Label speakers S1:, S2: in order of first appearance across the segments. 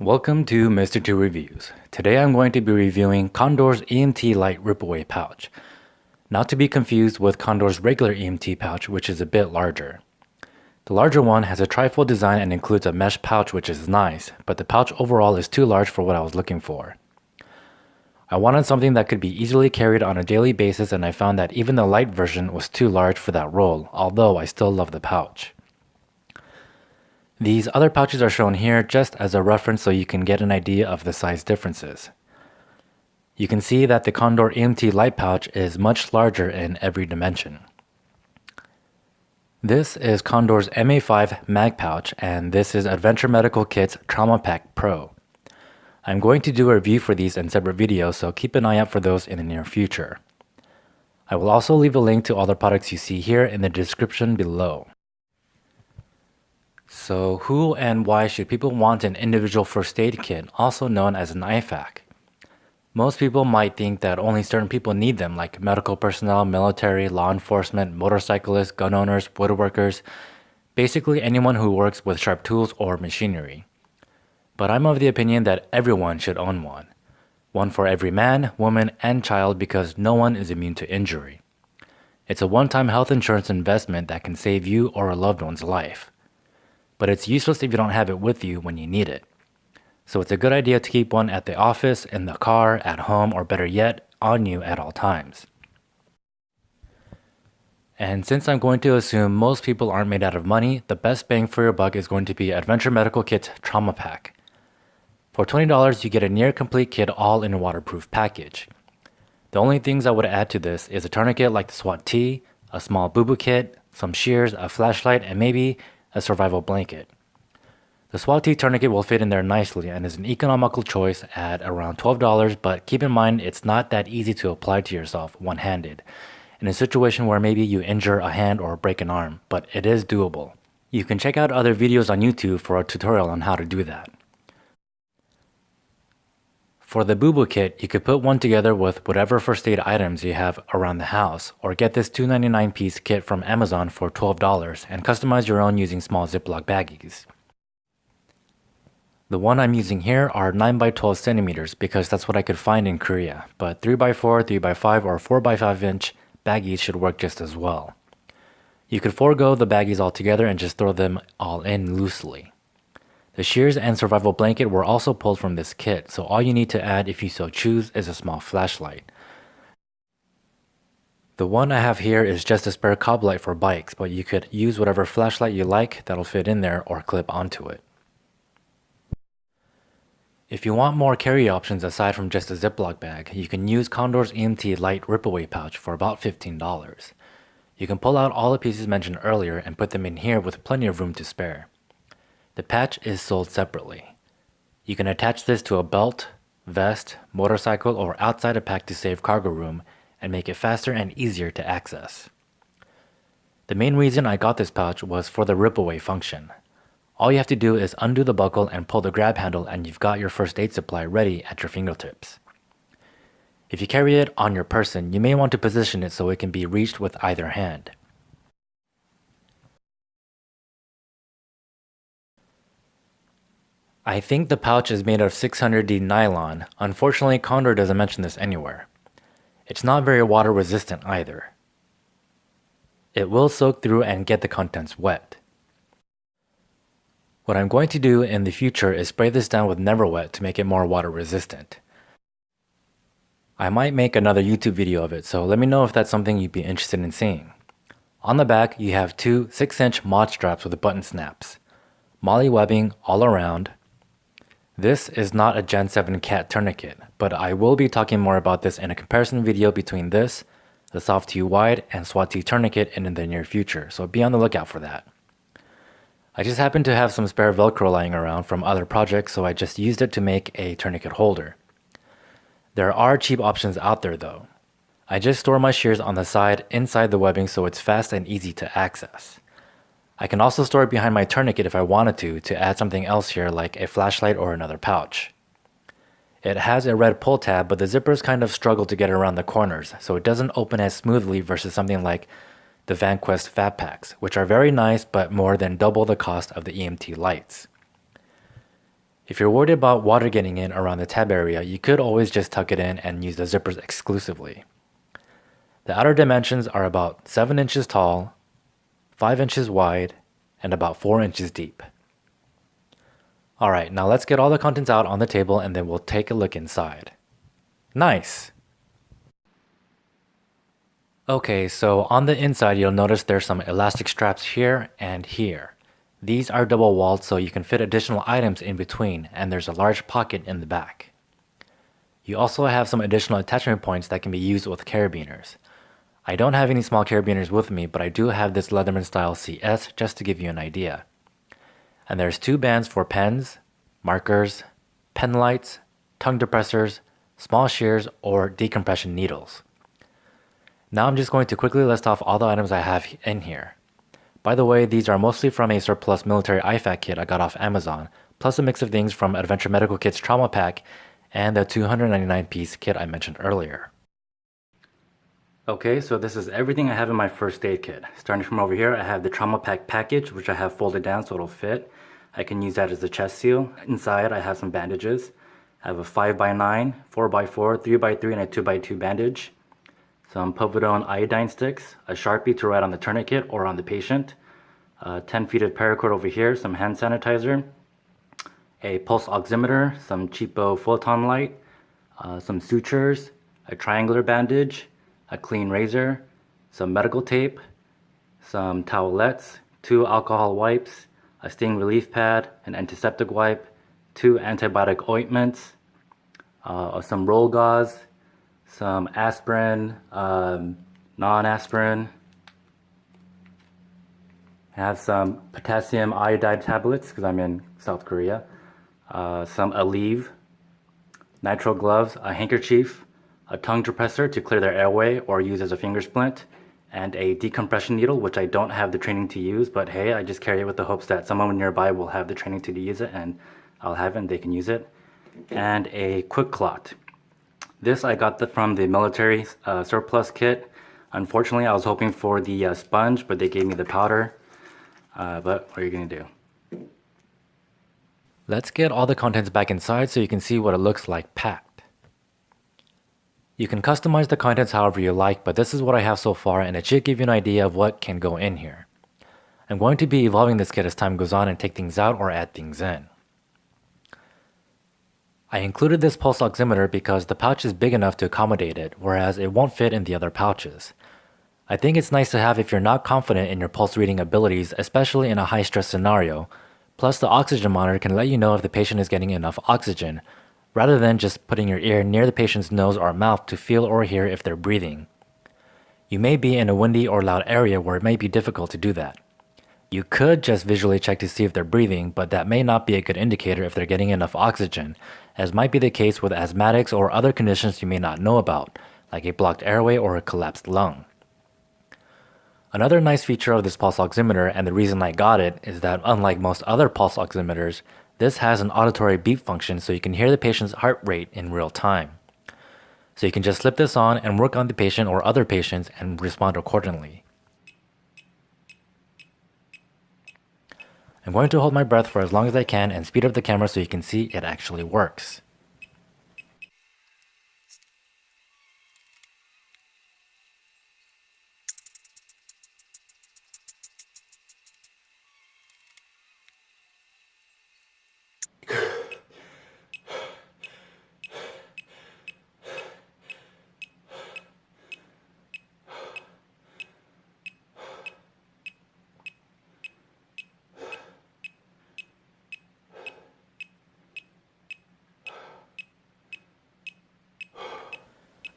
S1: Welcome to Mr. 2 Reviews. Today I'm going to be reviewing Condor's EMT Lite Ripaway pouch. Not to be confused with Condor's regular EMT pouch, which is a bit larger. The larger one has a trifold design and includes a mesh pouch, which is nice, but the pouch overall is too large for what I was looking for. I wanted something that could be easily carried on a daily basis, and I found that even the light version was too large for that role, although I still love the pouch. These other pouches are shown here just as a reference so you can get an idea of the size differences. You can see that the Condor EMT Lite pouch is much larger in every dimension. This is Condor's MA5 Mag pouch, and this is Adventure Medical Kit's Trauma Pack Pro. I'm going to do a review for these in separate videos, so keep an eye out for those in the near future. I will also leave a link to all the products you see here in the description below. So who and why should people want an individual first aid kit, also known as an IFAK? Most people might think that only certain people need them, like medical personnel, military, law enforcement, motorcyclists, gun owners, woodworkers, basically anyone who works with sharp tools or machinery. But I'm of the opinion that everyone should own one. One for every man, woman, and child because no one is immune to injury. It's a one-time health insurance investment that can save you or a loved one's life. But it's useless if you don't have it with you when you need it. So it's a good idea to keep one at the office, in the car, at home, or better yet, on you at all times. And since I'm going to assume most people aren't made out of money, the best bang for your buck is going to be Adventure Medical Kit's Trauma Pack. For $20, you get a near complete kit all in a waterproof package. The only things I would add to this is a tourniquet like the SWAT T, a small boo-boo kit, some shears, a flashlight, and maybe a survival blanket. The SWAT T tourniquet will fit in there nicely and is an economical choice at around $12, but keep in mind it's not that easy to apply to yourself one-handed, in a situation where maybe you injure a hand or break an arm, but it is doable. You can check out other videos on YouTube for a tutorial on how to do that. For the boo-boo kit, you could put one together with whatever first aid items you have around the house, or get this $2.99 piece kit from Amazon for $12 and customize your own using small Ziploc baggies. The one I'm using here are 9 by 12 centimeters because that's what I could find in Korea, but 3 by 4, 3 by 5, or 4 by 5 inch baggies should work just as well. You could forego the baggies altogether and just throw them all in loosely. The shears and survival blanket were also pulled from this kit, so all you need to add if you so choose is a small flashlight. The one I have here is just a spare cob light for bikes, but you could use whatever flashlight you like that'll fit in there or clip onto it. If you want more carry options aside from just a Ziploc bag, you can use Condor's EMT Lite Ripaway pouch for about $15. You can pull out all the pieces mentioned earlier and put them in here with plenty of room to spare. The patch is sold separately. You can attach this to a belt, vest, motorcycle, or outside a pack to save cargo room and make it faster and easier to access. The main reason I got this pouch was for the rip-away function. All you have to do is undo the buckle and pull the grab handle and you've got your first aid supply ready at your fingertips. If you carry it on your person, you may want to position it so it can be reached with either hand. I think the pouch is made of 600D nylon. Unfortunately, Condor doesn't mention this anywhere. It's not very water resistant either. It will soak through and get the contents wet. What I'm going to do in the future is spray this down with Never Wet to make it more water resistant. I might make another YouTube video of it, so let me know if that's something you'd be interested in seeing. On the back, you have two 6-inch mod straps with button snaps. Molle webbing all around. This is not a Gen 7 cat tourniquet, but I will be talking more about this in a comparison video between this, the Soft T Wide, and SWAT T tourniquet in the near future, so be on the lookout for that. I just happen to have some spare Velcro lying around from other projects, so I just used it to make a tourniquet holder. There are cheap options out there though. I just store my shears on the side inside the webbing so it's fast and easy to access. I can also store it behind my tourniquet if I wanted to add something else here like a flashlight or another pouch. It has a red pull tab, but the zippers kind of struggle to get around the corners, so it doesn't open as smoothly versus something like the VanQuest Fat Packs, which are very nice but more than double the cost of the EMT Lites. If you're worried about water getting in around the tab area, you could always just tuck it in and use the zippers exclusively. The outer dimensions are about 7 inches tall, 5 inches wide, and about 4 inches deep. Alright, now let's get all the contents out on the table and then we'll take a look inside. Nice! Okay, so on the inside you'll notice there's some elastic straps here and here. These are double walled so you can fit additional items in between, and there's a large pocket in the back. You also have some additional attachment points that can be used with carabiners. I don't have any small carabiners with me, but I do have this Leatherman style CS just to give you an idea. And there's 2 bands for pens, markers, pen lights, tongue depressors, small shears, or decompression needles. Now I'm just going to quickly list off all the items I have in here. By the way, these are mostly from a surplus military IFAK kit I got off Amazon, plus a mix of things from Adventure Medical Kit's Trauma Pack and the 299-piece kit I mentioned earlier. Okay, so this is everything I have in my first aid kit. Starting from over here, I have the Trauma Pack package, which I have folded down so it'll fit. I can use that as a chest seal. Inside, I have some bandages. I have a 5x9, 4x4, 3x3, and a 2x2 bandage. Some povidone iodine sticks, a Sharpie to write on the tourniquet or on the patient, 10 feet of paracord over here, some hand sanitizer, a pulse oximeter, some cheapo photon light, some sutures, a triangular bandage, a clean razor, some medical tape, some towelettes, 2 alcohol wipes, a sting relief pad, an antiseptic wipe, 2 antibiotic ointments, some roll gauze, some aspirin, non-aspirin. I have some potassium iodide tablets because I'm in South Korea. Some Aleve, nitrile gloves, a handkerchief, a tongue depressor to clear their airway or use as a finger splint, and a decompression needle, which I don't have the training to use, but hey, I just carry it with the hopes that someone nearby will have the training to use it and I'll have it and they can use it. And a quick clot. This I got from the military surplus kit. Unfortunately, I was hoping for the sponge, but they gave me the powder. But what are you going to do? Let's get all the contents back inside so you can see what it looks like packed. You can customize the contents however you like, but this is what I have so far and it should give you an idea of what can go in here. I'm going to be evolving this kit as time goes on and take things out or add things in. I included this pulse oximeter because the pouch is big enough to accommodate it, whereas it won't fit in the other pouches. I think it's nice to have if you're not confident in your pulse reading abilities, especially in a high stress scenario. Plus the oxygen monitor can let you know if the patient is getting enough oxygen, rather than just putting your ear near the patient's nose or mouth to feel or hear if they're breathing. You may be in a windy or loud area where it may be difficult to do that. You could just visually check to see if they're breathing, but that may not be a good indicator if they're getting enough oxygen, as might be the case with asthmatics or other conditions you may not know about, like a blocked airway or a collapsed lung. Another nice feature of this pulse oximeter, and the reason I got it, is that unlike most other pulse oximeters, this has an auditory beep function so you can hear the patient's heart rate in real time. So you can just slip this on and work on the patient or other patients and respond accordingly. I'm going to hold my breath for as long as I can and speed up the camera so you can see it actually works.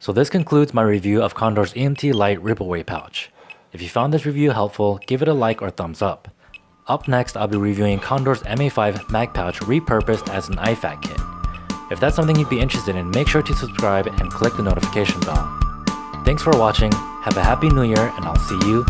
S1: So this concludes my review of Condor's EMT Lite rip-away pouch. If you found this review helpful, give it a like or thumbs up. Up next, I'll be reviewing Condor's MA5 mag pouch repurposed as an IFAK kit. If that's something you'd be interested in, make sure to subscribe and click the notification bell. Thanks for watching, have a happy new year, and I'll see you